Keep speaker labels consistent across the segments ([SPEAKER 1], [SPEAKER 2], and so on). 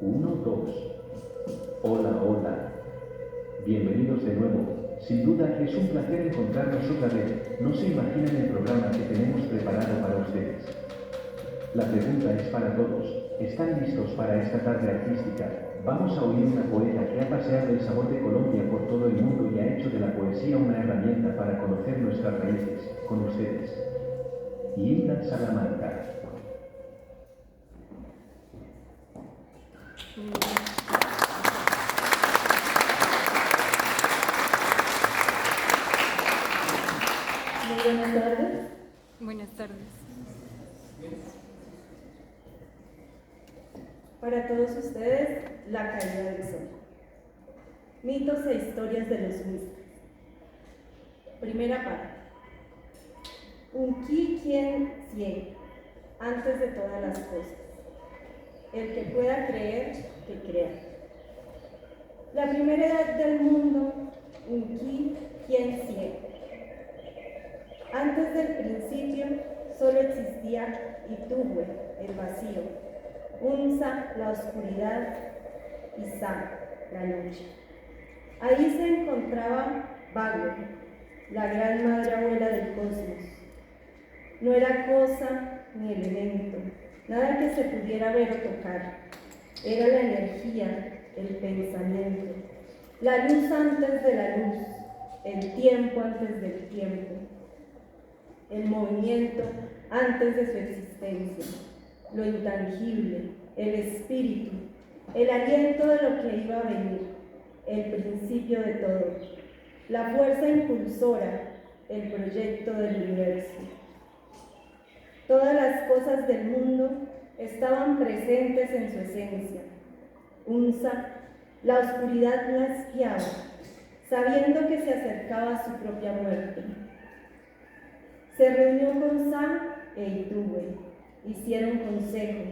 [SPEAKER 1] 1, 2. Hola, hola. Bienvenidos de nuevo. Sin duda es un placer encontrarnos otra vez. No se imaginan el programa que tenemos preparado para ustedes. La pregunta es para todos. ¿Están listos para esta tarde artística? Vamos a oír una poeta que ha paseado el sabor de Colombia por todo el mundo y ha hecho de la poesía una herramienta para conocer nuestras raíces. Con ustedes, Hilda Salamanca.
[SPEAKER 2] Muy buenas tardes.
[SPEAKER 3] Buenas tardes.
[SPEAKER 2] Para todos ustedes, la caída del sol. Mitos e historias de los místicos. Primera parte. Unqui quien cien, antes de todas las cosas. El que pueda creer, que crea. La primera edad del mundo, Unqui quien cien. Antes del principio solo existía Ituwe, el vacío, Unsa, la oscuridad, y Sa, la noche. Ahí se encontraba Bagua, la gran madre abuela del cosmos. No era cosa ni elemento, nada que se pudiera ver o tocar. Era la energía, el pensamiento, la luz antes de la luz, el tiempo antes del tiempo, el movimiento antes de su existencia, lo intangible, el espíritu, el aliento de lo que iba a venir, el principio de todo, la fuerza impulsora, el proyecto del universo. Todas las cosas del mundo estaban presentes en su esencia. Unsa, la oscuridad la espiaba, sabiendo que se acercaba a su propia muerte. Se reunió con Sa e Ituwe, hicieron consejo.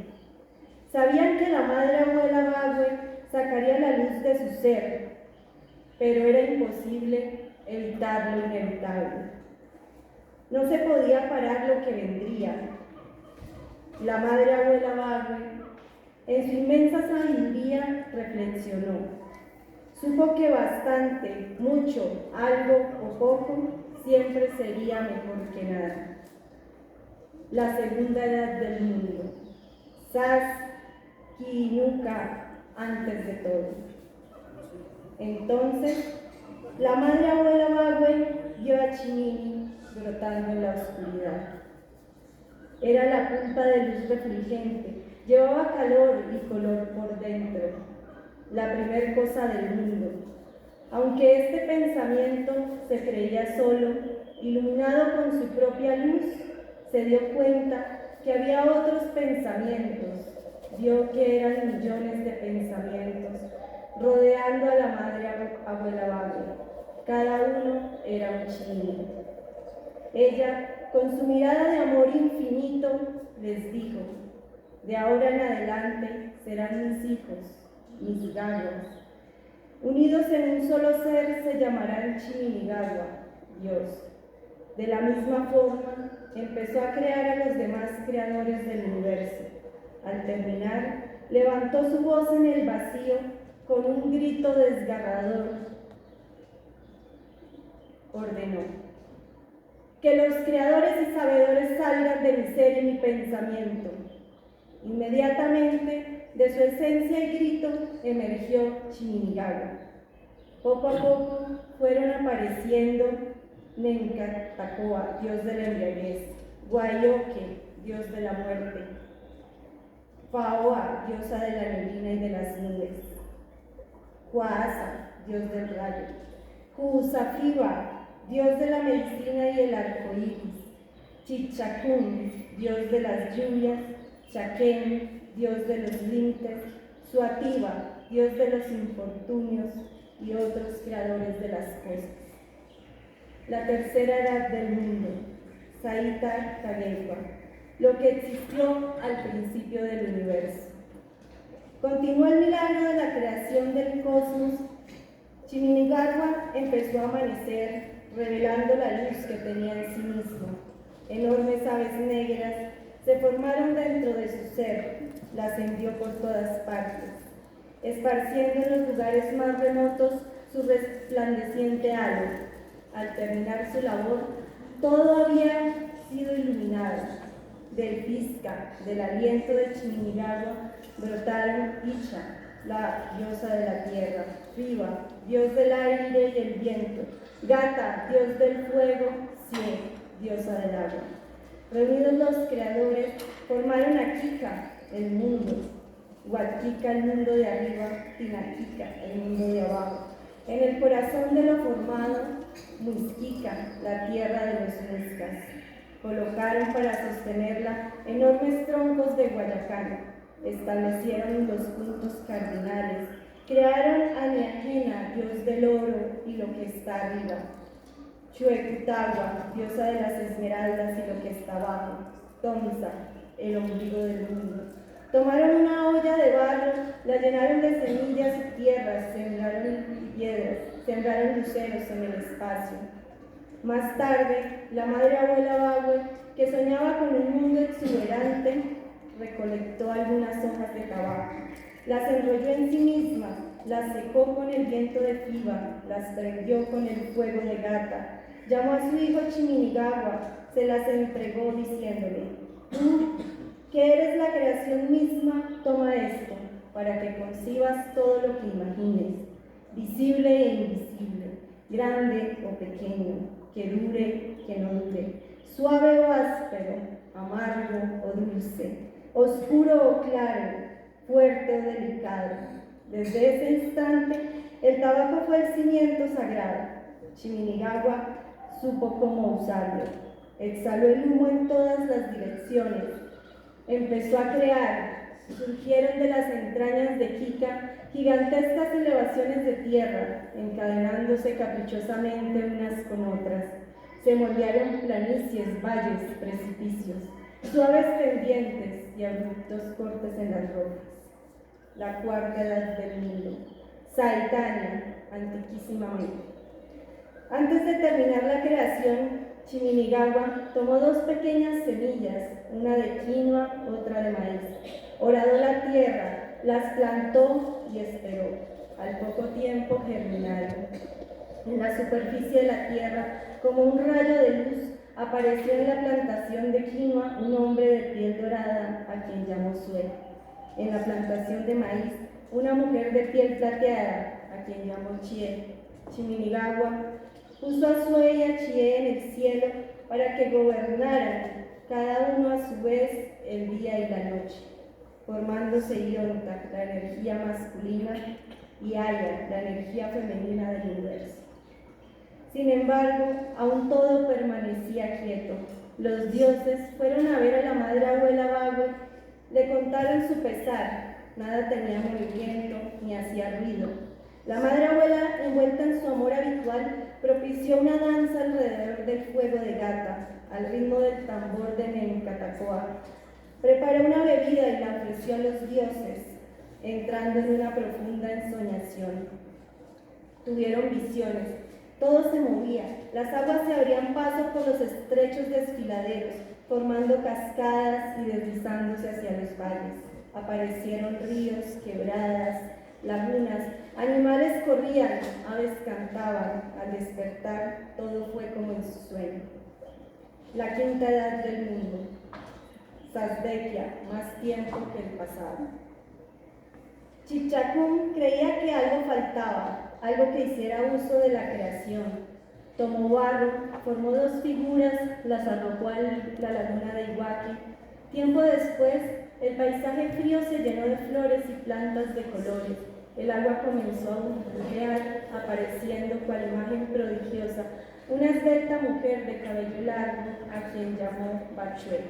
[SPEAKER 2] Sabían que la madre abuela Bagua sacaría la luz de su ser, pero era imposible evitar lo inevitable. No se podía parar lo que vendría. La madre abuela Bagua, en su inmensa sabiduría, reflexionó. Supo que bastante, mucho, algo o poco, siempre sería mejor que nada. La segunda edad del mundo. Sas, Kinuka, antes de todo. Entonces, la madre abuela Bagua vio a Chinini brotando en la oscuridad. Era la punta de luz refulgente, llevaba calor y color por dentro, la primer cosa del mundo. Aunque este pensamiento se creía solo, iluminado con su propia luz, se dio cuenta que había otros pensamientos, vio que eran millones de pensamientos, rodeando a la madre abuela Bagua. Cada uno era un Chinini. Ella, con su mirada de amor infinito, les dijo: de ahora en adelante serán mis hijos, mis Gaguas. Unidos en un solo ser se llamarán Chiminigagua, Dios. De la misma forma, empezó a crear a los demás creadores del universo. Al terminar, levantó su voz en el vacío con un grito desgarrador. Ordenó: que los creadores y sabedores salgan de mi ser y mi pensamiento. Inmediatamente, de su esencia y grito, emergió Chiminigagua. Poco a poco fueron apareciendo Nencatacoa, dios de la embriaguez, Guayoque, dios de la muerte, Faoa, diosa de la neblina y de las nubes, Cuaasa, dios del rayo, Cusafiba, dios de la medicina y el arco iris, Chichacún, dios de las lluvias, Chaquén, dios de los límites, Suativa, dios de los infortunios y otros creadores de las cosas. La tercera edad del mundo, Saita Taguepa, lo que existió al principio del universo. Continuó el milagro de la creación del cosmos. Chiminigagua empezó a amanecer, revelando la luz que tenía en sí mismo. Enormes aves negras se formaron dentro de su ser, las envió por todas partes. esparciendo en los lugares más remotos su resplandeciente halo. Al terminar su labor, todo había sido iluminado. Del Pisca, del aliento de Chiminigagua, brotaron Icha, la diosa de la tierra, Riva, dios del aire y el viento, Gata, dios del fuego, Sie, diosa del agua. Reunidos los creadores, formaron a Kika, el mundo, Huaquica, el mundo de arriba, Tinaquica, el mundo de abajo. En el corazón de lo formado, Muisquica, la tierra de los Muiscas. Colocaron para sostenerla enormes troncos de Guayacán, establecieron los puntos cardinales, crearon a Niajena, dios del oro y lo que está arriba, Chuecutagua, diosa de las esmeraldas y lo que está abajo, Tomsa, el ombligo del mundo. Tomaron una olla de barro, la llenaron de semillas y tierras, sembraron piedras, sembraron luceros en el espacio. Más tarde, la madre abuela Bagüe, que soñaba con un mundo exuberante, recolectó algunas hojas de tabaco, las enrolló en sí misma, las secó con el viento de Fiba, las prendió con el fuego de Gata, llamó a su hijo Chiminigagua, se las entregó diciéndole: tú, que eres la creación misma, toma esto, para que concibas todo lo que imagines, visible e invisible, grande o pequeño, que dure, que no dure, suave o áspero, amargo o dulce, oscuro o claro, fuerte o delicado. Desde ese instante, el tabaco fue el cimiento sagrado. Chiminigagua supo cómo usarlo. Exhaló el humo en todas las direcciones. Empezó a crear. Surgieron de las entrañas de Kika gigantescas elevaciones de tierra, encadenándose caprichosamente unas con otras. Se moldearon planicies, valles, precipicios, suaves pendientes y abruptos cortes en las rocas. La cuarta edad del mundo, Saitania, antiquísimamente. Antes de terminar la creación, Chiminigagua tomó dos pequeñas semillas, una de quinoa, otra de maíz. Horadó la tierra, las plantó y esperó. Al poco tiempo germinaron. En la superficie de la tierra, como un rayo de luz, apareció en la plantación de quinoa un hombre de piel dorada, a quien llamó Sue. En la plantación de maíz, una mujer de piel plateada, a quien llamó Chie. Chiminigagua puso a Sue y a Chie en el cielo para que gobernaran, cada uno a su vez, el día y la noche, formándose Ionta, la energía masculina, y Aya, la energía femenina del universo. Sin embargo, aún todo permanecía quieto. Los dioses fueron a ver a la madre abuela Bagüe, le contaron su pesar, nada tenía movimiento ni hacía ruido. La madre abuela, envuelta en su amor habitual, propició una danza alrededor del fuego de Gata, al ritmo del tambor de Nencatacoa. Preparó una bebida y la ofreció a los dioses, entrando en una profunda ensoñación. Tuvieron visiones, todo se movía, las aguas se abrían paso por los estrechos desfiladeros, formando cascadas y deslizándose hacia los valles. Aparecieron ríos, quebradas, lagunas, animales corrían, aves cantaban. Al despertar, todo fue como en su sueño. La quinta edad del mundo, Sasdequia, más tiempo que el pasado. Chipchacún creía que algo faltaba, algo que hiciera uso de la creación. Tomó barro, formó dos figuras, las arrojó a la laguna de Iguaqui. Tiempo después, el paisaje frío se llenó de flores y plantas de colores. El agua comenzó a burbujear, apareciendo cual imagen prodigiosa una esbelta mujer de cabello largo, a quien llamó Bachué.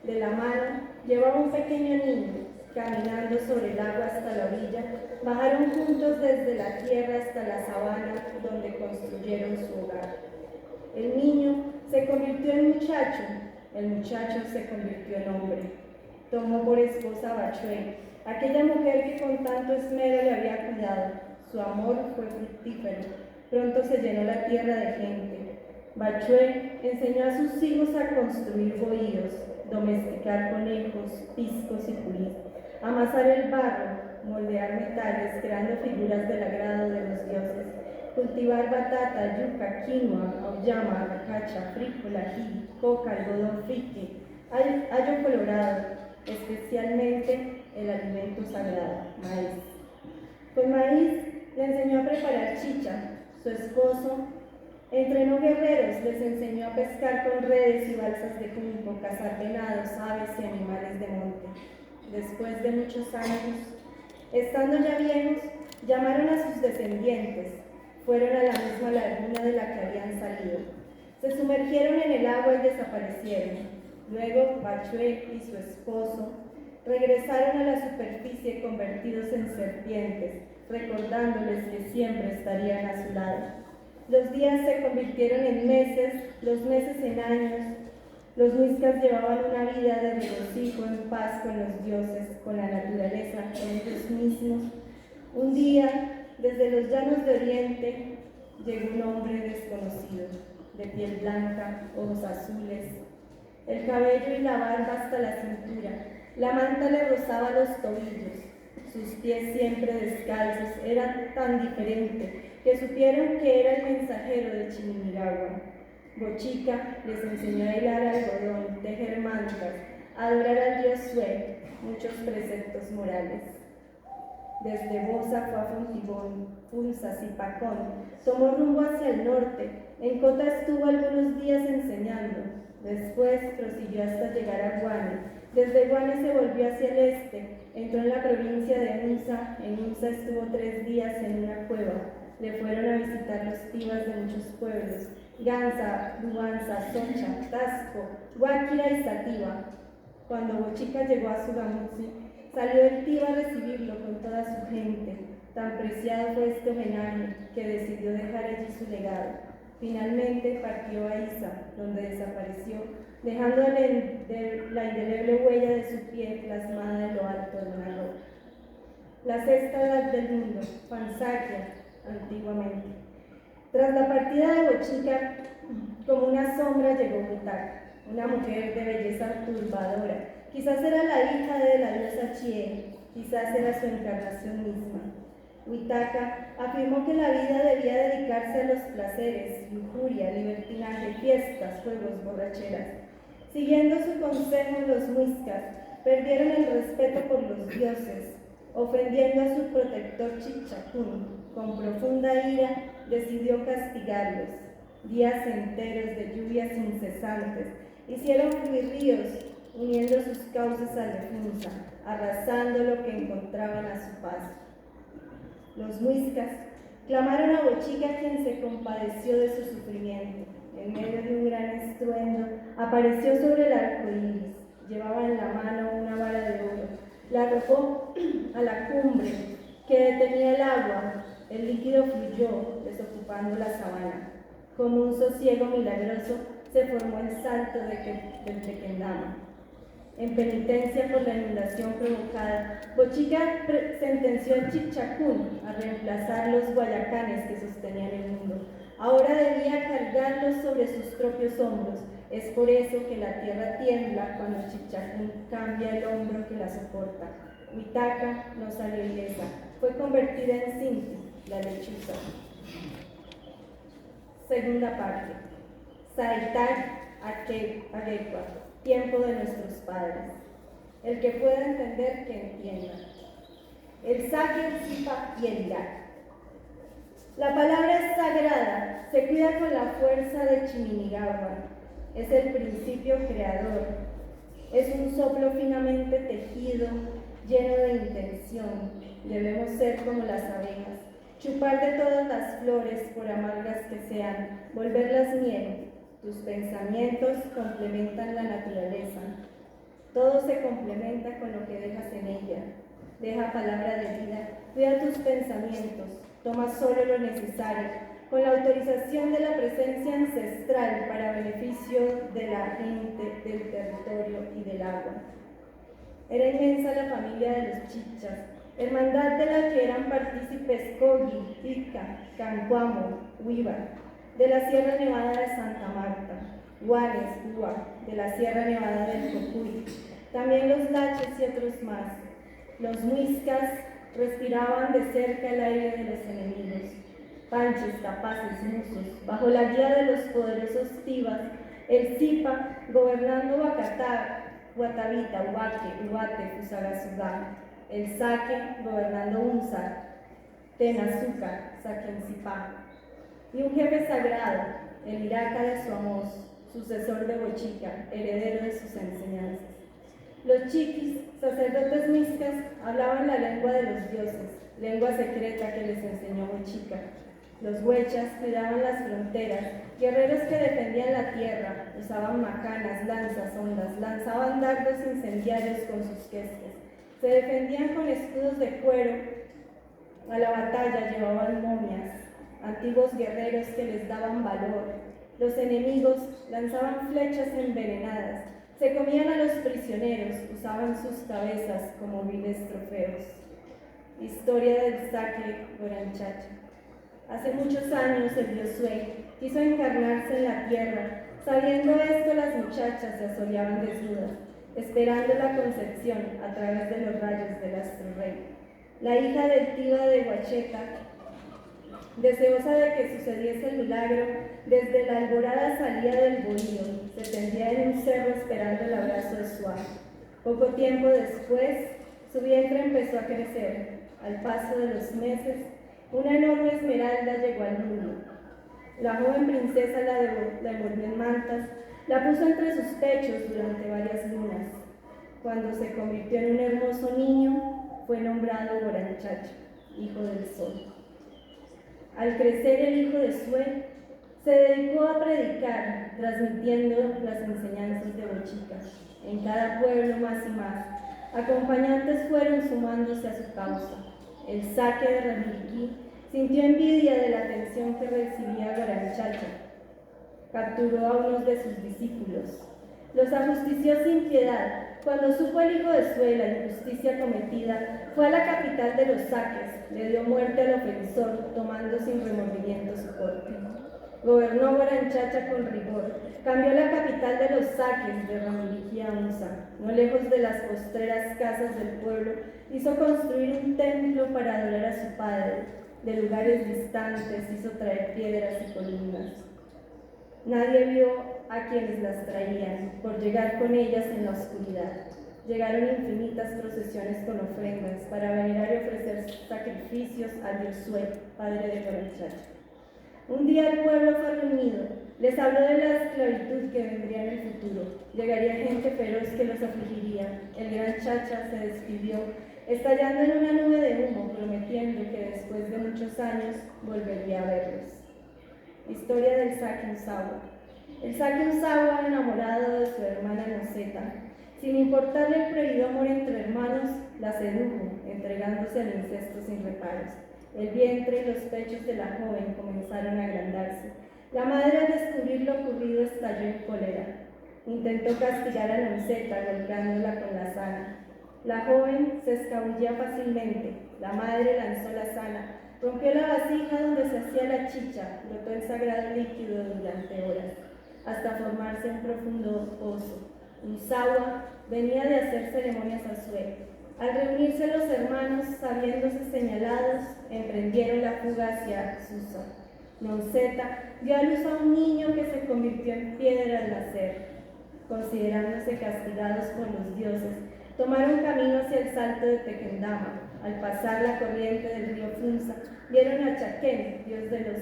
[SPEAKER 2] De la mano llevaba un pequeño niño. Caminando sobre el agua hasta la orilla, bajaron juntos desde la tierra hasta la sabana, donde construyeron su hogar. El niño se convirtió en muchacho, el muchacho se convirtió en hombre. Tomó por esposa a Bachué, aquella mujer que con tanto esmero le había cuidado. Su amor fue fructífero. Pronto se llenó la tierra de gente. Bachué enseñó a sus hijos a construir bohíos, domesticar conejos, piscos y pulir, amasar el barro, moldear metales, creando figuras del agrado de los dioses, cultivar batata, yuca, quinoa, auyama, macacha, frícola, ají, coca, algodón frique, allo colorado, especialmente el alimento sagrado, maíz. Con maíz le enseñó a preparar chicha. Su esposo entrenó guerreros, les enseñó a pescar con redes y balsas de junco, cazar venados, aves y animales de monte. Después de muchos años, estando ya viejos, llamaron a sus descendientes. Fueron a la misma laguna de la que habían salido. Se sumergieron en el agua y desaparecieron. Luego, Bachué y su esposo regresaron a la superficie convertidos en serpientes, recordándoles que siempre estarían a su lado. Los días se convirtieron en meses, los meses en años. Los muiscas llevaban una vida de regocijo, en paz con los dioses, con la naturaleza, con ellos mismos. Un día, desde los llanos de Oriente, llegó un hombre desconocido, de piel blanca, ojos azules, el cabello y la barba hasta la cintura. La manta le rozaba los tobillos, sus pies siempre descalzos. Era tan diferente que supieron que era el mensajero de Chiminigagua. Bochica les enseñó a hilar algodón, tejer mantas, a adorar al dios Sue, muchos preceptos morales. Desde Bosa fue a Fontibón, Funza, Zipacón, tomó rumbo hacia el norte. En Cota estuvo algunos días enseñando. Después prosiguió hasta llegar a Guane. Desde Guane se volvió hacia el este, entró en la provincia de Unza. En Unza estuvo 3 días en una cueva. Le fueron a visitar los tibas de muchos pueblos: Ganza, Luanza, Socha, Tasco, Guáquira y Sativa. Cuando Bochica llegó a Sugamutsi, salió el tiba a recibirlo con toda su gente. Tan preciado fue este homenaje que decidió dejar allí su legado. Finalmente partió a Isa, donde desapareció, dejando la indeleble huella de su pie plasmada en lo alto de una roca. La sexta edad del mundo, Pansakia, antiguamente. Tras la partida de Bochica, como una sombra llegó Huitaca, una mujer de belleza turbadora. Quizás era la hija de la diosa Chie, quizás era su encarnación misma. Huitaca afirmó que la vida debía dedicarse a los placeres, lujuria, libertinaje, fiestas, juegos, borracheras. Siguiendo su consejo, los muiscas perdieron el respeto por los dioses, ofendiendo a su protector Chichacún. Con profunda ira decidió castigarlos. Días enteros de lluvias incesantes hicieron fluir ríos, uniendo sus cauces al de Funza, arrasando lo que encontraban a su paso. Los muiscas clamaron a Bochica, quien se compadeció de su sufrimiento. En medio de un gran estruendo, apareció sobre el arco iris. Llevaba en la mano una vara de oro. La arrojó a la cumbre que detenía el agua. El líquido fluyó, desocupando la sabana. Como un sosiego milagroso, se formó el salto del Tequendama. En penitencia por la inundación provocada, Bochica sentenció a Chichacún a reemplazar los guayacanes que sostenían el mundo. Ahora debía cargarlos sobre sus propios hombros. Es por eso que la tierra tiembla cuando Chichacún cambia el hombro que la soporta. Huitaca no salió ilesa, fue convertida en Cinti, la lechuza. Segunda parte. Saitak Aguecua, tiempo de nuestros padres. El que pueda entender, que entienda. El saque, el zipa y el irac. La palabra es sagrada, se cuida con la fuerza de Chiminigagua. Es el principio creador. Es un soplo finamente tejido, lleno de intención. Debemos ser como las abejas, chupar de todas las flores, por amargas que sean, volverlas miel. Tus pensamientos complementan la naturaleza. Todo se complementa con lo que dejas en ella. Deja palabra de vida, cuida tus pensamientos, toma solo lo necesario, con la autorización de la presencia ancestral para beneficio de la gente, del territorio y del agua. Era inmensa la familia de los chichas, hermandad de la que eran partícipes Cogi, Ica, Cancuamo, Huiva, de la Sierra Nevada de Santa Marta, Guanes, Ua, de la Sierra Nevada del Cocuy, también los Laches y otros más. Los muiscas respiraban de cerca el aire de los enemigos. Panches, capaces, musos, bajo la guía de los poderosos Tivas, el Zipa, gobernando Bacatá, Guatavita, Huaque, Huate, Fusagasugá, el Saque, gobernando Unza, Tenazúcar, Saquencipá, y un jefe sagrado, el Iraca de Suamos, sucesor de Bochica, heredero de sus enseñanzas. Los chiquis, sacerdotes mixtas, hablaban la lengua de los dioses, lengua secreta que les enseñó Bochica. Los huechas cuidaban las fronteras, guerreros que defendían la tierra, usaban macanas, lanzas, ondas, lanzaban dardos incendiarios con sus quesques, se defendían con escudos de cuero, a la batalla llevaban momias, antiguos guerreros que les daban valor. Los enemigos lanzaban flechas envenenadas, se comían a los prisioneros, usaban sus cabezas como viles trofeos. Historia del Saque Goranchacha. Hace muchos años el Diosué quiso encarnarse en la tierra. Sabiendo esto, las muchachas se asoleaban desnudas, esperando la concepción a través de los rayos del astro rey. La hija del Tiva de Huacheta, deseosa de que sucediese el milagro, desde la alborada salía del bohío, se tendía en un cerro esperando el abrazo de su amo. Poco tiempo después, su vientre empezó a crecer. Al paso de los meses, una enorme esmeralda llegó al mundo. La joven princesa la envolvió en mantas, la puso entre sus pechos durante varias lunas. Cuando se convirtió en un hermoso niño, fue nombrado Goranchacha, hijo del sol. Al crecer el hijo de Sue, se dedicó a predicar, transmitiendo las enseñanzas de Bochica. En cada pueblo más y más, acompañantes fueron sumándose a su causa. El Saque de Ramiriquí sintió envidia de la atención que recibía Goranchacha. Capturó a unos de sus discípulos. Los ajustició sin piedad. Cuando supo el hijo de Sue la injusticia cometida, fue a la capital de los Saques, le dio muerte al ofensor, tomando sin remordimiento su corte. Gobernó Goranchacha con rigor, cambió la capital de los Saques de Ramiriquí a Unza. No lejos de las postreras casas del pueblo, hizo construir un templo para adorar a su padre. De lugares distantes hizo traer piedras y columnas. Nadie vio a quienes las traían, por llegar con ellas en la oscuridad. Llegaron infinitas procesiones con ofrendas para venerar y ofrecer sacrificios a Diosué, padre de Goranchacha. Un día el pueblo fue reunido, les habló de la esclavitud que vendría en el futuro. Llegaría gente feroz que los afligiría. El gran Chacha se despidió, estallando en una nube de humo, prometiendo que después de muchos años volvería a verlos. Historia del Saque Usawa. El Saque Usawa, enamorado de su hermana Noceta, sin importarle el prohibido amor entre hermanos, la sedujo, entregándose al incesto sin reparos. El vientre y los pechos de la joven comenzaron a agrandarse. La madre, al descubrir lo ocurrido, estalló en cólera. Intentó castigar a Noceta, golpeándola con la sana. La joven se escabullía fácilmente. La madre lanzó la sana, rompió la vasija donde se hacía la chicha, brotó el sagrado líquido durante horas, hasta formarse un profundo pozo. Usawa venía de hacer ceremonias a Sue. Al reunirse los hermanos, sabiéndose señalados, emprendieron la fuga hacia Susa. Noceta dio a luz a un niño que se convirtió en piedra al nacer. Considerándose castigados por los dioses, tomaron camino hacia el salto de Tequendama. Al pasar la corriente del río Funza, vieron a Chaquén, dios de los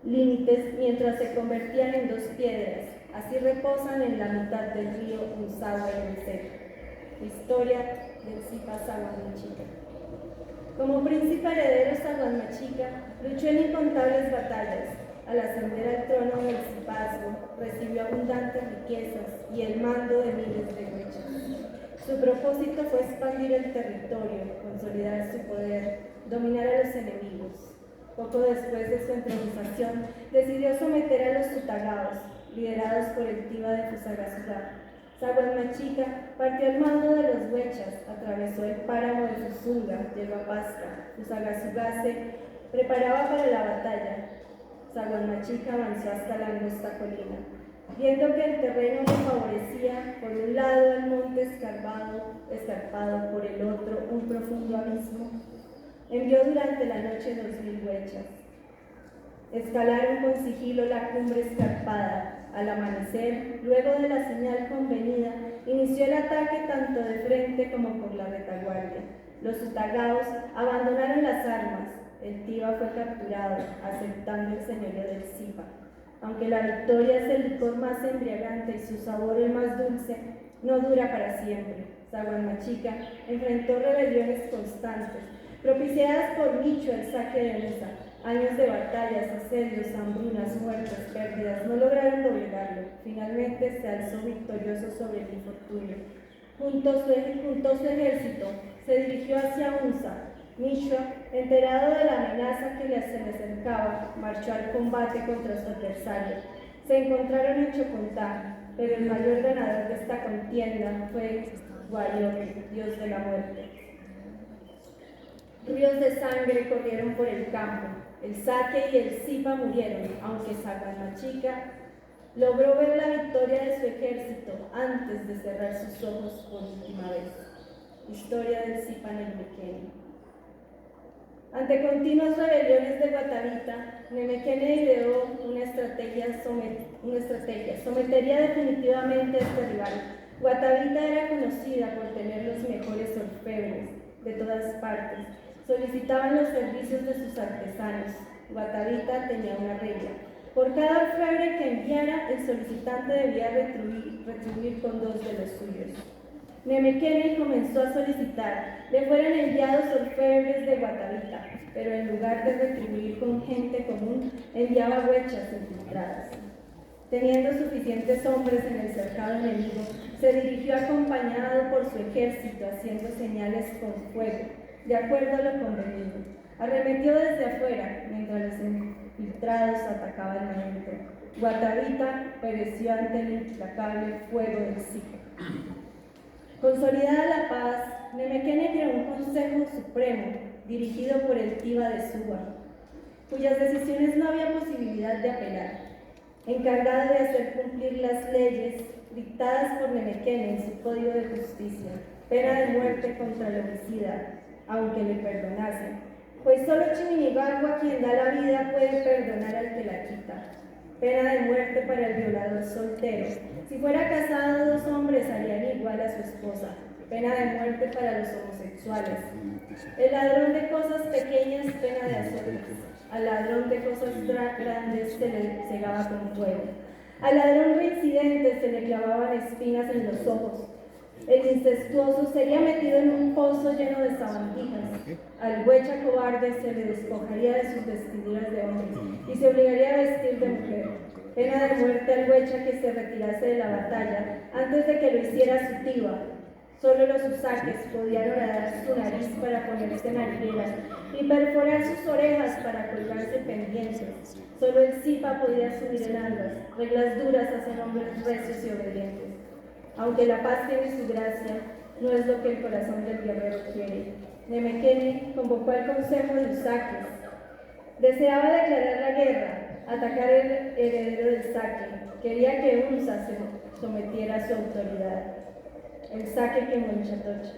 [SPEAKER 2] límites, mientras se convertían en dos piedras. Así reposan en la mitad del río Usawa y Noceta. Historia del Zipa Saguanmachica. Como príncipe heredero, Saguanmachica luchó en incontables batallas. Al ascender al trono del Zipazgo, recibió abundantes riquezas y el mando de miles de huechas. Su propósito fue expandir el territorio, consolidar su poder, dominar a los enemigos. Poco después de su entronización, decidió someter a los Tutagaos, liderados por el Tiva de Fusagasugá. Saguanmachica partió al mando de los huechas, atravesó el páramo de Fusunga, llegó a Pasca. Fusagasugá se preparaba para la batalla. Saguanmachica avanzó hasta la angosta colina. Viendo que el terreno le favorecía, por un lado el monte escarpado, por el otro un profundo abismo, envió durante la noche 2000 huechas. Escalaron con sigilo la cumbre escarpada. Al amanecer, luego de la señal convenida, inició el ataque tanto de frente como por la retaguardia. Los utagaos abandonaron las armas. El Tiva fue capturado, aceptando el señorío del Zipa. Aunque la victoria es el licor más embriagante y su sabor el más dulce, no dura para siempre. Saguanmachica enfrentó rebeliones constantes, propiciadas por Micho el saque de Usa. Años de batallas, asedios, hambrunas, muertes, pérdidas, no lograron doblegarlo. Finalmente se alzó victorioso sobre el infortunio. Juntó su ejército, se dirigió hacia Unza. Micho, enterado de la amenaza que se le acercaba, marchó al combate contra su adversario. Se encontraron en Chocontá, pero el mayor ganador de esta contienda fue Guayoque, dios de la muerte. Ríos de sangre corrieron por el campo. El Saque y el Zipa murieron, aunque Saguanmachica logró ver la victoria de su ejército antes de cerrar sus ojos por última vez. Historia del Zipa Nemequene. Ante continuas rebeliones de Guatavita, Nemequene ideó una estrategia, sometería definitivamente a este rival. Guatavita era conocida por tener los mejores orfebres de todas partes. Solicitaban los servicios de sus artesanos. Guatavita tenía una regla. Por cada orfebre que enviara, el solicitante debía retribuir con 2 de los suyos. Nemequene comenzó a solicitar le fueran enviados orfebres de Guatavita, pero en lugar de retribuir con gente común, enviaba huechas infiltradas. Teniendo suficientes hombres en el cercado enemigo, se dirigió acompañado por su ejército, haciendo señales con fuego, de acuerdo a lo convenido. Arremetió desde afuera, mientras los infiltrados atacaban adentro. Guatavita pereció ante el implacable fuego del Zipa. Consolidada la paz, Nemequene creó un Consejo Supremo, dirigido por el Tiva de Suba, cuyas decisiones no había posibilidad de apelar, encargado de hacer cumplir las leyes dictadas por Nemequene en su Código de Justicia, pena de muerte contra el homicida, aunque le perdonasen, pues solo Chiminigagua, quien da la vida, puede perdonar al que la quita. Pena de muerte para el violador soltero. Si fuera casado, 2 hombres harían igual a su esposa. Pena de muerte para los homosexuales. El ladrón de cosas pequeñas, pena de azotes. Al ladrón de cosas grandes se le cegaba con fuego. Al ladrón reincidente se le clavaban espinas en los ojos. El incestuoso sería metido en un pozo lleno de sabandijas. Al huecha cobarde se le despojaría de sus vestiduras de hombre y se obligaría a vestir de mujer. Pena de muerte al huecha que se retirase de la batalla antes de que lo hiciera su Tiva. Solo los usaques podían horadar su nariz para ponerse narigueras y perforar sus orejas para colgarse pendientes. Solo el Zipa podía subir en ambas. Reglas duras hacen hombres recios y obedientes. Aunque la paz tiene su gracia, no es lo que el corazón del guerrero quiere. Nemequene convocó al consejo de usaques. Deseaba declarar la guerra, atacar el heredero del Saque. Quería que Unza se sometiera a su autoridad. El Saque quemó en Chatocha.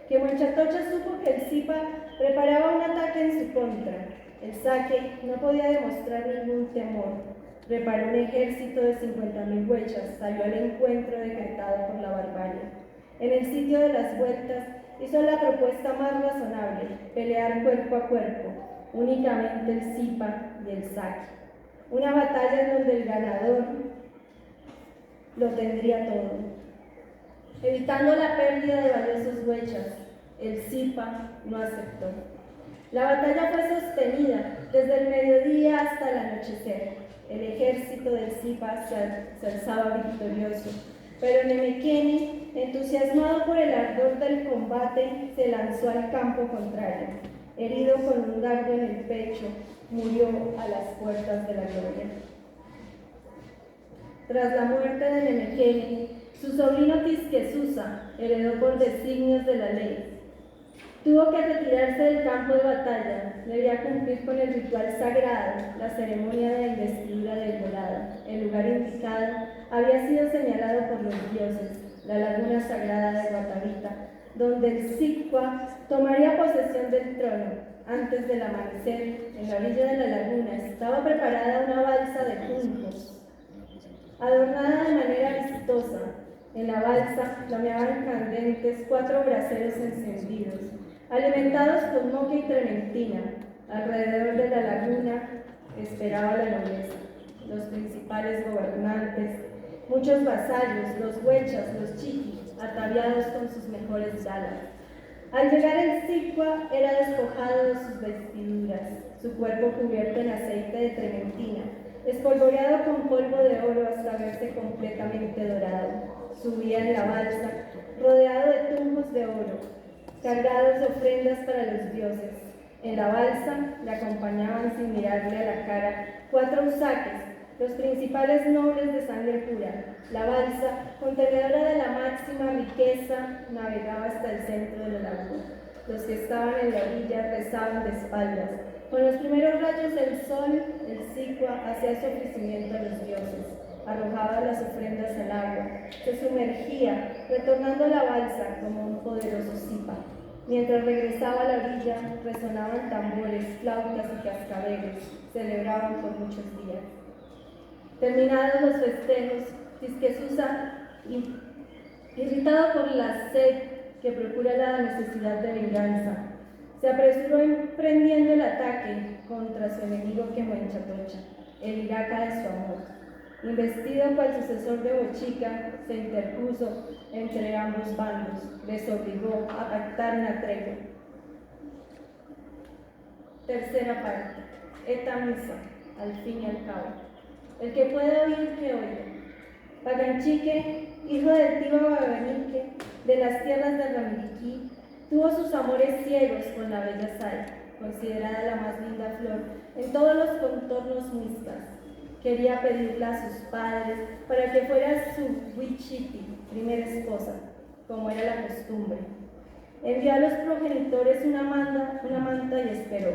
[SPEAKER 2] Quemó en Chatocha supo que el Zipa preparaba un ataque en su contra. El Saque no podía demostrar ningún temor. Preparó un ejército de 50.000 huechas, salió al encuentro decretado por la barbarie. En el sitio de las vueltas hizo la propuesta más razonable, pelear cuerpo a cuerpo, únicamente el Zipa y el Saque. Una batalla en donde el ganador lo tendría todo. Evitando la pérdida de valiosos huechas, el Zipa no aceptó. La batalla fue sostenida desde el mediodía hasta el anochecer. El ejército del Zipa se alzaba victorioso, pero Nemequene, entusiasmado por el ardor del combate, se lanzó al campo contrario. Herido con un dardo en el pecho, murió a las puertas de la gloria. Tras la muerte de Nemequene, su sobrino Tisquesusa heredó por designios de la ley Tuvo que retirarse del campo de batalla, debía cumplir con el ritual sagrado, la ceremonia de investidura del dorado. El lugar indicado había sido señalado por los dioses, la laguna sagrada de Guatavita, donde el Sicua tomaría posesión del trono. Antes del amanecer, en la orilla de la laguna, estaba preparada una balsa de juncos, adornada de manera vistosa. En la balsa flameaban candentes 4 braseros encendidos, alimentados con moque y trementina. Alrededor de la laguna esperaba la nobleza, los principales gobernantes, muchos vasallos, los huechas, los chiquis, ataviados con sus mejores galas. Al llegar el Sicua era despojado de sus vestiduras, su cuerpo cubierto en aceite de trementina, espolvoreado con polvo de oro hasta verse completamente dorado. Subía en la balsa, rodeado de tumbos de oro, cargados de ofrendas para los dioses. En la balsa le acompañaban sin mirarle a la cara 4 usaques, los principales nobles de sangre pura. La balsa, contenedora de la máxima riqueza, navegaba hasta el centro de la laguna. Los que estaban en la orilla rezaban de espaldas. Con los primeros rayos del sol, el Sicua hacía su ofrecimiento a los dioses. Arrojaba las ofrendas al agua, se sumergía, retornando a la balsa como un poderoso zipa. Mientras regresaba a la orilla, resonaban tambores, flautas y cascabeles, celebraban por muchos días. Terminados los festejos, Tisquesusa, irritado por la sed que procura la necesidad de venganza, se apresuró emprendiendo el ataque contra su enemigo Quemuenchatocha, el Iraca de su amor. Investido cual sucesor de Bochica, se interpuso entre ambos bandos, les obligó a pactar una tregua. Tercera parte. Eta misa, al fin y al cabo. El que puede oír, que oiga. Paganchique, hijo del tío Babanique, de las tierras de Ramiriquí, tuvo sus amores ciegos con la bella Sai, considerada la más linda flor en todos los contornos muiscas. Quería pedirla a sus padres para que fuera su huichiti, primera esposa, como era la costumbre. Envió a los progenitores una manta y esperó.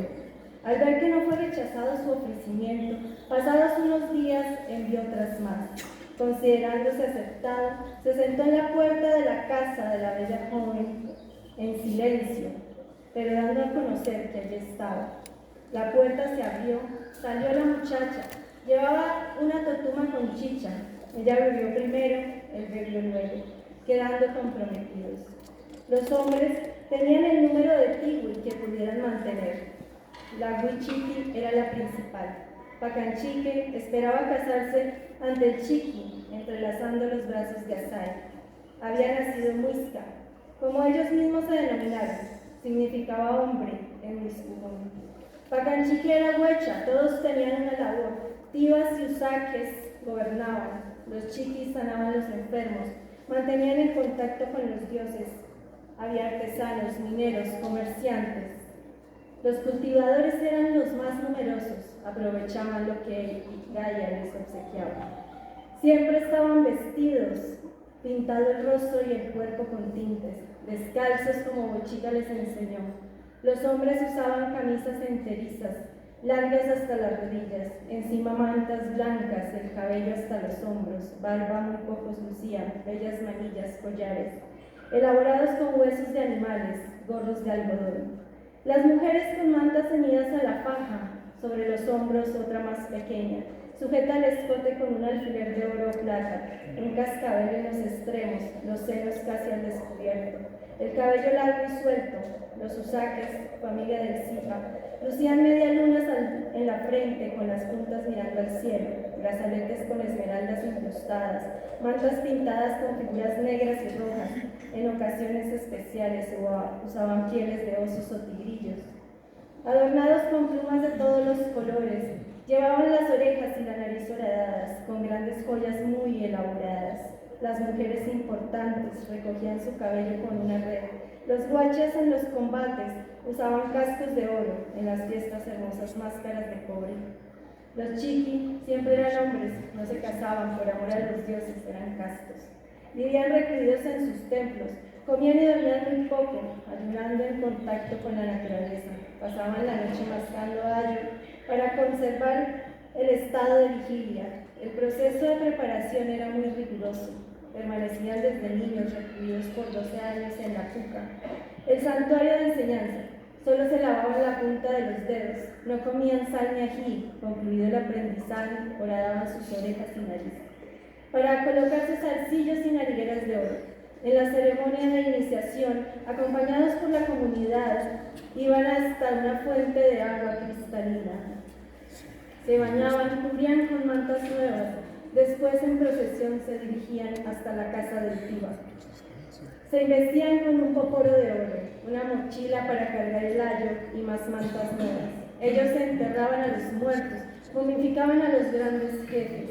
[SPEAKER 2] Al ver que no fue rechazado su ofrecimiento, pasados unos días envió otras más. Considerándose aceptado, se sentó en la puerta de la casa de la bella joven, en silencio, pero dando a conocer que allí estaba. La puerta se abrió, salió la muchacha, llevaba una totuma con chicha. Ella bebió primero, él bebió luego, quedando comprometidos. Los hombres tenían el número de tiwi que pudieran mantener. La huichiti era la principal. Pacanchique esperaba casarse ante el chiqui, entrelazando los brazos de Asai. Había nacido Muisca, como ellos mismos se denominaron, significaba hombre en Muiscujón. Pacanchique era huecha, todos tenían una labor. Tibas y usaques gobernaban, los chiquis sanaban los enfermos, mantenían el contacto con los dioses. Había artesanos, mineros, comerciantes. Los cultivadores eran los más numerosos, aprovechaban lo que Gaia les obsequiaba. Siempre estaban vestidos, pintado el rostro y el cuerpo con tintes, descalzos como Bochica les enseñó. Los hombres usaban camisas enterizas, largas hasta las rodillas, encima mantas blancas, el cabello hasta los hombros, barba muy pocos lucían, bellas manillas, collares, elaborados con huesos de animales, gorros de algodón. Las mujeres con mantas ceñidas a la faja, sobre los hombros otra más pequeña, sujeta al escote con un alfiler de oro o plata, un cascabel en los extremos, los senos casi al descubierto, el cabello largo y suelto. Los usaques, familia del Zipa, lucían media lunas en la frente con las puntas mirando al cielo, brazaletes con esmeraldas incrustadas, mantas pintadas con figuras negras y rojas. En ocasiones especiales usaban pieles de osos o tigrillos. Adornados con plumas de todos los colores, llevaban las orejas y la nariz horadadas, con grandes joyas muy elaboradas. Las mujeres importantes recogían su cabello con una red. Los guachas en los combates usaban cascos de oro, en las fiestas hermosas máscaras de cobre. Los chiqui siempre eran hombres, no se casaban por amor a los dioses, eran castos. Vivían recluidos en sus templos, Comían y dormían muy poco, ayudando en contacto con la naturaleza. Pasaban la noche mascando ayo para conservar el estado de vigilia. El proceso de preparación era muy riguroso. Permanecían desde niños recluidos por 12 años en la cuca, el santuario de enseñanza. Solo se lavaban la punta de los dedos, no comían sal ni ají. Concluido el aprendizaje, horadaban sus orejas y nariz para colocar sus zarcillos y narigueras de oro. En la ceremonia de iniciación, acompañados por la comunidad, iban hasta una fuente de agua cristalina. Se bañaban, cubrían con mantas nuevas. Después, en procesión, se dirigían hasta la casa del Tíbano. Se investían con un poporo de oro, una mochila para cargar el ayo y más mantas nuevas. Ellos se enterraban a los muertos, momificaban a los grandes jefes,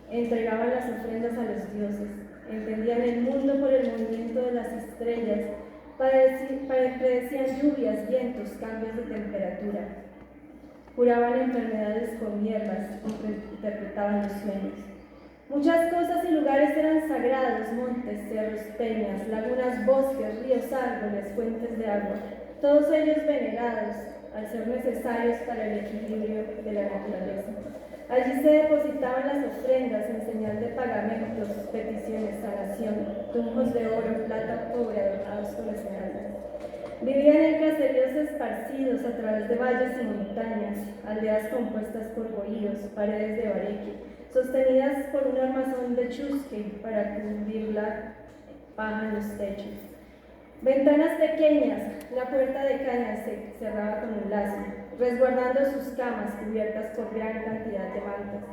[SPEAKER 2] entregaban las ofrendas a los dioses, entendían el mundo por el movimiento de las estrellas, predecían lluvias, vientos, cambios de temperatura, curaban enfermedades con hierbas, interpretaban los sueños. Muchas cosas y lugares eran sagrados: montes, cerros, peñas, lagunas, bosques, ríos, árboles, fuentes de agua, todos ellos venerados al ser necesarios para el equilibrio de la naturaleza. Allí se depositaban las ofrendas en señal de pagamentos, peticiones, sanación, tumbos de oro, plata, cobre, adornados con esmeraldas. Vivían en caseríos esparcidos a través de valles y montañas, aldeas compuestas por bohíos, paredes de bareque, sostenidas por un armazón de chusque para cubrir la paja en los techos. Ventanas pequeñas, la puerta de caña se cerraba con un lazo, resguardando sus camas cubiertas por gran cantidad de mantas.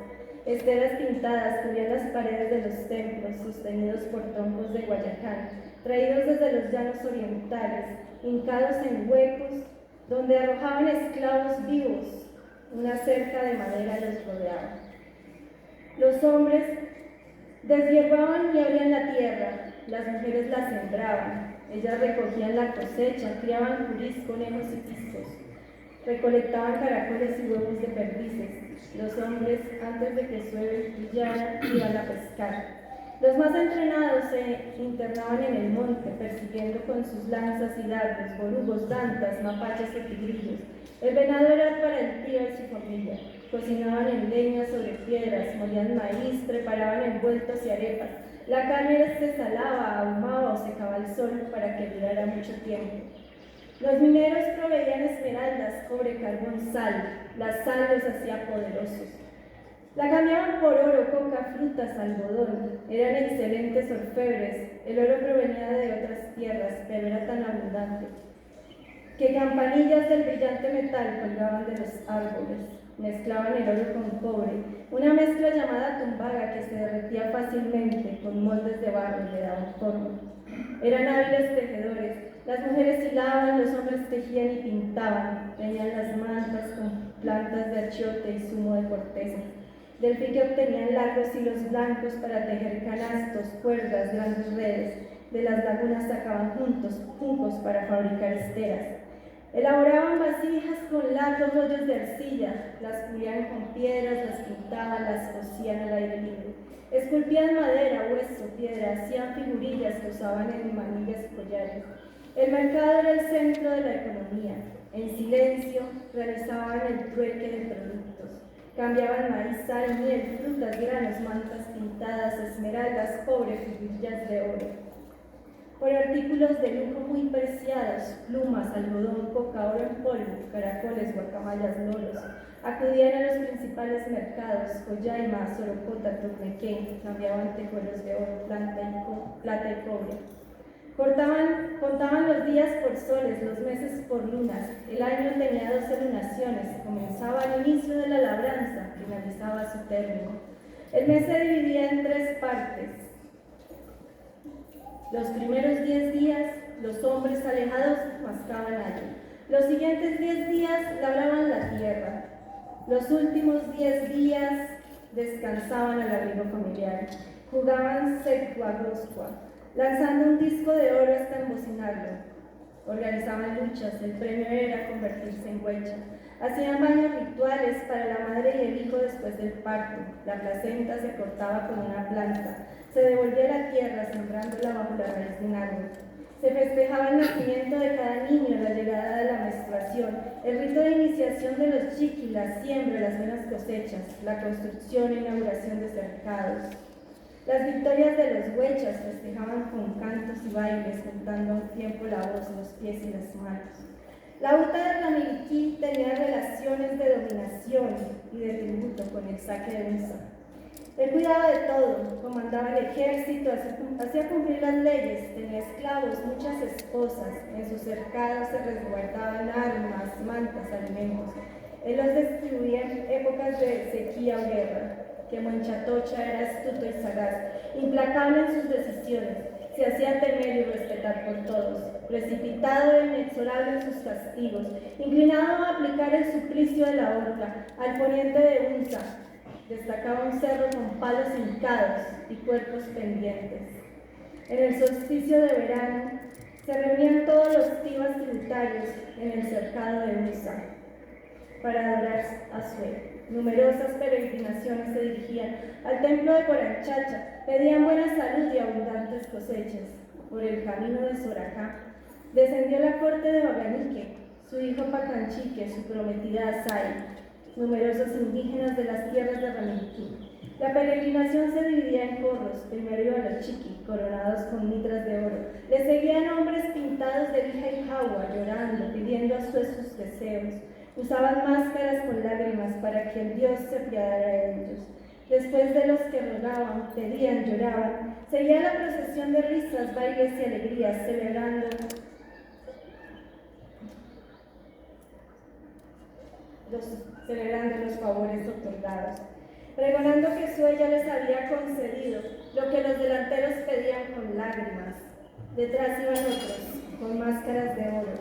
[SPEAKER 2] Esteras pintadas cubrían las paredes de los templos, sostenidos por troncos de guayacán, traídos desde los llanos orientales, hincados en huecos, donde arrojaban esclavos vivos. Una cerca de madera los rodeaba. Los hombres deshiervaban y abrían la tierra, las mujeres la sembraban. Ellas recogían la cosecha, criaban curís, conejos y piscos, recolectaban caracoles y huevos de perdices. Los hombres, antes de que sueve brillara, iban a pescar. Los más entrenados se internaban en el monte, persiguiendo con sus lanzas y dardos, borugos, dantas, mapaches y tigrillos. El venado era para el tío y su familia. Cocinaban en leña sobre piedras, molían maíz, preparaban envueltos y arepas. La carne se salaba, ahumaba o secaba al sol para que durara mucho tiempo. Los mineros proveían esmeraldas, cobre, carbón, sal. La sal los hacía poderosos. La cambiaban por oro, coca, frutas, algodón. Eran excelentes orfebres. El oro provenía de otras tierras, pero era tan abundante que campanillas del brillante metal colgaban de los árboles. Mezclaban el oro con cobre, una mezcla llamada tumbaga que se derretía fácilmente con moldes de barro y le daban forma. Eran hábiles tejedores. Las mujeres hilaban, los hombres tejían y pintaban. Tenían las mantas con plantas de achiote y zumo de corteza. Del fique obtenían largos hilos blancos para tejer canastos, cuerdas, grandes redes. De las lagunas sacaban juncos para fabricar esteras. Elaboraban vasijas con largos rollos de arcilla, las pulían con piedras, las pintaban, las cosían al aire libre. Esculpían madera, hueso, piedra, hacían figurillas que usaban en manillas y collares. El mercado era el centro de la economía. En silencio realizaban el trueque de productos. Cambiaban maíz, sal, miel, frutas, granos, mantas pintadas, esmeraldas, cobre, figurillas de oro. Por artículos de lujo muy preciados, plumas, algodón, coca, oro en polvo, caracoles, guacamayas, loros, acudían a los principales mercados: Collaima, Sorocota, Tornequén. Cambiaban tejuelos de oro, plata y cobre. Contaban los días por soles, los meses por lunas. El año tenía 12 lunaciones, comenzaba al inicio de la labranza, finalizaba a su término. El mes se dividía en 3 partes. Los primeros 10 días, los hombres alejados mascaban ayo. Los siguientes 10 días labraban la tierra. Los últimos 10 días descansaban al abrigo familiar. Jugaban secuagoscua, lanzando un disco de oro hasta embocinarlo. Organizaban luchas, el premio era convertirse en huecha. Hacían baños rituales para la madre y el hijo después del parto. La placenta se cortaba con una planta. Se devolvía a la tierra sembrándola bajo la raíz de un árbol. Se Se festejaba el nacimiento de cada niño, la llegada de la menstruación, el rito de iniciación de los chiquis, la siembra, las buenas cosechas, la construcción e inauguración de cercados. Las victorias de los huechas festejaban con cantos y bailes, juntando a un tiempo la voz, los pies y las manos. La Uta de Ramiriquí tenía relaciones de dominación y de tributo con el saque de Unza. Él cuidaba de todo, comandaba el ejército, hacía cumplir las leyes, tenía esclavos, muchas esposas, en sus cercados se resguardaban armas, mantas, alimentos. Él los distribuía en épocas de sequía o guerra. Que Monchatocha era astuto y sagaz, implacable en sus decisiones, se hacía temer y respetar por todos, precipitado e inexorable en sus castigos, inclinado a aplicar el suplicio de la horca, al poniente de Unza, destacaba un cerro con palos hincados y cuerpos pendientes. En el solsticio de verano se reunían todos los tibas tributarios en el cercado de Unza para adorar a Sué. Numerosas peregrinaciones se dirigían al templo de Coranchacha, pedían buena salud y abundantes cosechas. Por el camino de Soracá descendió la corte de Baganique, su hijo Pacanchique, su prometida Asai, numerosos indígenas de las tierras de Ramiriquí. La peregrinación se dividía en corros, primero iban los chiqui, coronados con mitras de oro. Les seguían hombres pintados de lija y jagua, llorando, pidiendo a sus deseos. Usaban máscaras con lágrimas para que el Dios se apiadara de ellos. Después de los que rogaban, pedían, lloraban, seguía la procesión de risas, bailes y alegrías, celebrando los favores otorgados, pregonando que Sué ya les había concedido lo que los delanteros pedían con lágrimas. Detrás iban otros, con máscaras de oro,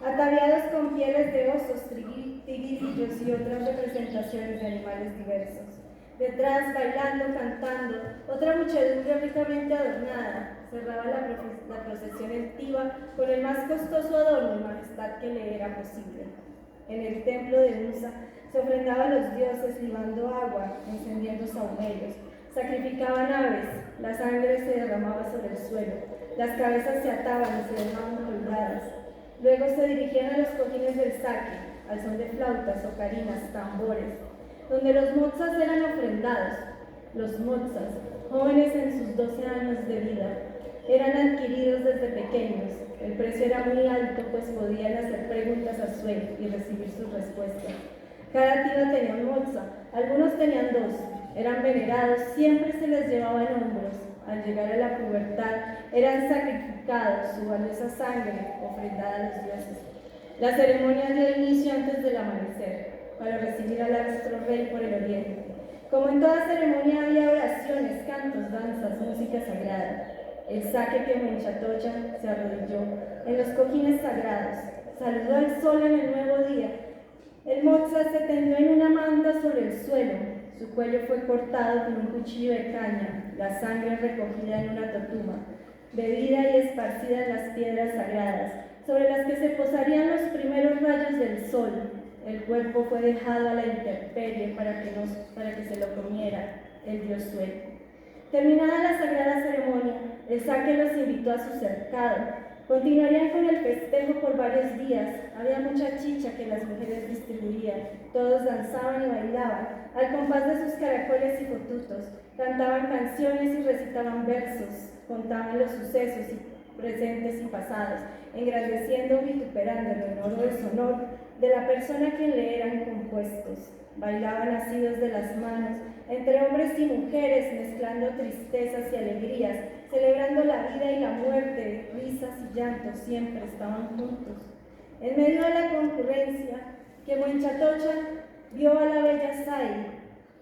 [SPEAKER 2] ataviados con pieles de osos, tigrillos y otras representaciones de animales diversos. Detrás, bailando, cantando, otra muchedumbre ricamente adornada cerraba la procesión altiva con el más costoso adorno y majestad que le era posible. En el templo de Unza se ofrendaban los dioses libando agua, encendiendo saumerios, sacrificaban aves, la sangre se derramaba sobre el suelo, las cabezas se ataban y se dejaban colgadas. Luego se dirigían a los cojines del saque, al son de flautas, ocarinas, tambores, donde los mozzas eran ofrendados. Los mozzas, jóvenes en sus 12 años de vida, eran adquiridos desde pequeños. El precio era muy alto, pues podían hacer preguntas a Sué y recibir sus respuestas. Cada tío tenía un mozza, algunos tenían dos, eran venerados, siempre se les llevaba en hombros. Al llegar a la pubertad, eran sacrificados, su valiosa sangre ofrendada a los dioses. La ceremonia dio inicio antes del amanecer, para recibir al astro rey por el oriente. Como en toda ceremonia había oraciones, cantos, danzas, música sagrada. El saque que Monchatocha se arrodilló en los cojines sagrados, saludó al sol en el nuevo día. El mozza se tendió en una manta sobre el suelo, su cuello fue cortado con un cuchillo de caña, la sangre recogida en una totuma, bebida y esparcida en las piedras sagradas, sobre las que se posarían los primeros rayos del sol. El cuerpo fue dejado a la intemperie para que se lo comiera el dios Sué. Terminada la sagrada ceremonia, el saque los invitó a su cercado. Continuarían con el festejo por varios días. Había mucha chicha que las mujeres distribuían. Todos danzaban y bailaban, al compás de sus caracoles y cotutos. Cantaban canciones y recitaban versos. Contaban los sucesos presentes y pasados, engrandeciendo o vituperando el honor o deshonor de la persona a quien le eran compuestos. Bailaban asidos de las manos, entre hombres y mujeres, mezclando tristezas y alegrías, celebrando la vida y la muerte, risas y llantos, siempre estaban juntos. En medio de la concurrencia, que Monchatocha vio a la bella Sai,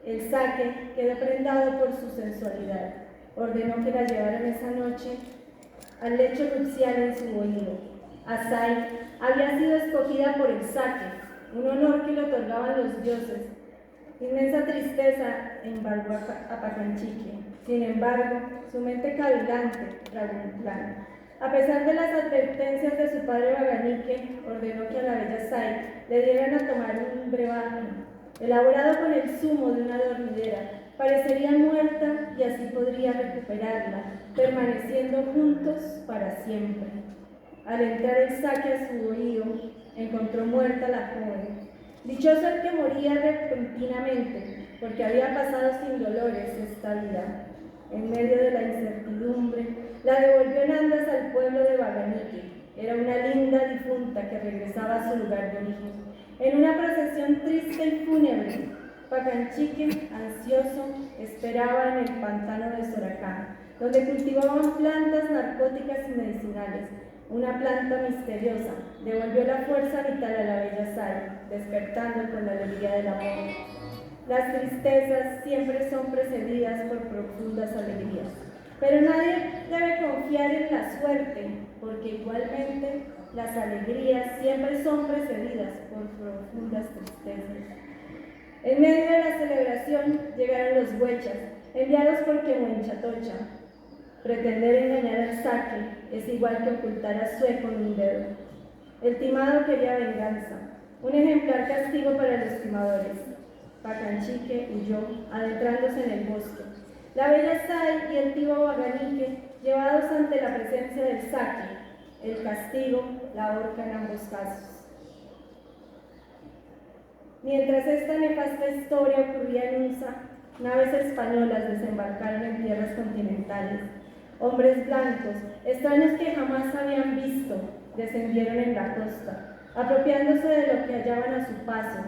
[SPEAKER 2] el saque quedó prendado por su sensualidad. Ordenó que la llevaran esa noche al lecho nupcial en su oído. Asai había sido escogida por el saque, un honor que le otorgaban los dioses. Inmensa tristeza embargó a Pacanchique. Sin embargo, su mente cavilante tragó un plan. A pesar de las advertencias de su padre Baganique, ordenó que a la bella Sai le dieran a tomar un brebaje, elaborado con el zumo de una dormidera. Parecería muerta y así podría recuperarla, permaneciendo juntos para siempre. Al entrar el saque a su oído, encontró muerta a la joven. Dichoso el que moría repentinamente, porque había pasado sin dolores esta vida. En medio de la incertidumbre, la devolvió en andas al pueblo de Baganique. Era una linda difunta que regresaba a su lugar de origen. En una procesión triste y fúnebre, Pacanchique, ansioso, esperaba en el pantano de Soracá, donde cultivaban plantas narcóticas y medicinales. Una planta misteriosa devolvió la fuerza vital a la bella Sal, despertando con la alegría del amor. Las tristezas siempre son precedidas por profundas alegrías, pero nadie debe confiar en la suerte, porque igualmente las alegrías siempre son precedidas por profundas tristezas. En medio de la celebración llegaron los huechas, enviados por Quehuenchatocha. Pretender engañar al saque es igual que ocultar a Sue con un dedo. El timado quería venganza, un ejemplar castigo para los timadores. Pacanchique huyó, adentrándose en el bosque. La bella Sal y el tío Baganique, llevados ante la presencia del saque, el castigo, la horca en ambos casos. Mientras esta nefasta historia ocurría en Unza, naves españolas desembarcaron en tierras continentales. Hombres blancos, extraños que jamás habían visto, descendieron en la costa, apropiándose de lo que hallaban a su paso.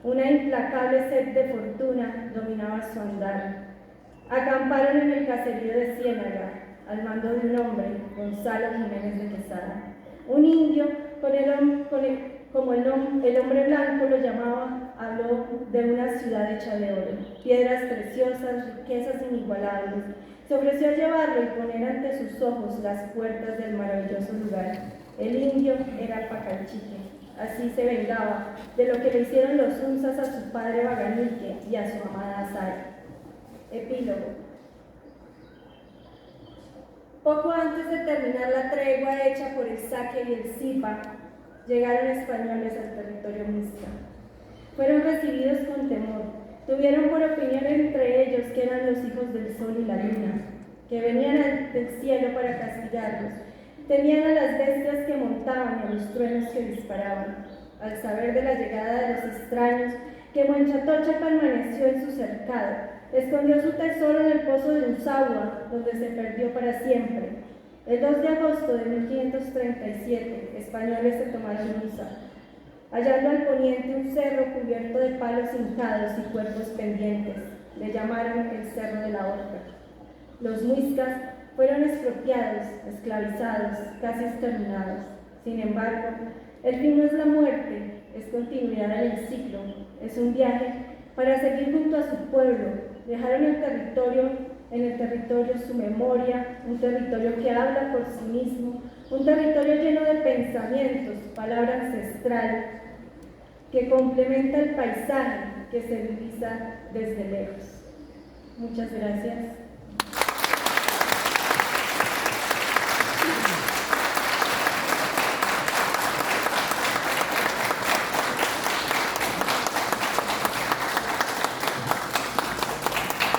[SPEAKER 2] Una implacable sed de fortuna dominaba su andar. Acamparon en el caserío de Ciénaga, al mando de un hombre, Gonzalo Jiménez de Quesada. Un indio, como el hombre blanco lo llamaba, habló de una ciudad hecha de oro, piedras preciosas, riquezas inigualables. Se ofreció a llevarlo y poner ante sus ojos las puertas del maravilloso lugar. El indio era Pacanchique. Así se vengaba de lo que le hicieron los unzas a su padre Baganique y a su amada Sal. Epílogo. Poco antes de terminar la tregua hecha por el saque y el Zipa, llegaron españoles al territorio Muisca. Fueron recibidos con temor. Tuvieron por opinión entre ellos que eran los hijos del sol y la luna, que venían del cielo para castigarlos. Temían a las bestias que montaban y a los truenos que disparaban. Al saber de la llegada de los extraños, Quehuenchatocha permaneció en su cercado. Escondió su tesoro en el pozo de Uzagua, donde se perdió para siempre. El 2 de agosto de 1537, españoles se tomaron Unza, hallando al poniente un cerro cubierto de palos hincados y cuerpos pendientes. Le llamaron el Cerro de la Horca. Los muiscas fueron expropiados, esclavizados, casi exterminados. Sin embargo, el fin no es la muerte, es continuidad en el ciclo, es un viaje para seguir junto a su pueblo. Dejaron en el territorio su memoria, un territorio que habla por sí mismo, un territorio lleno de pensamientos, palabra ancestral, que complementa el paisaje que se divisa desde lejos. Muchas gracias.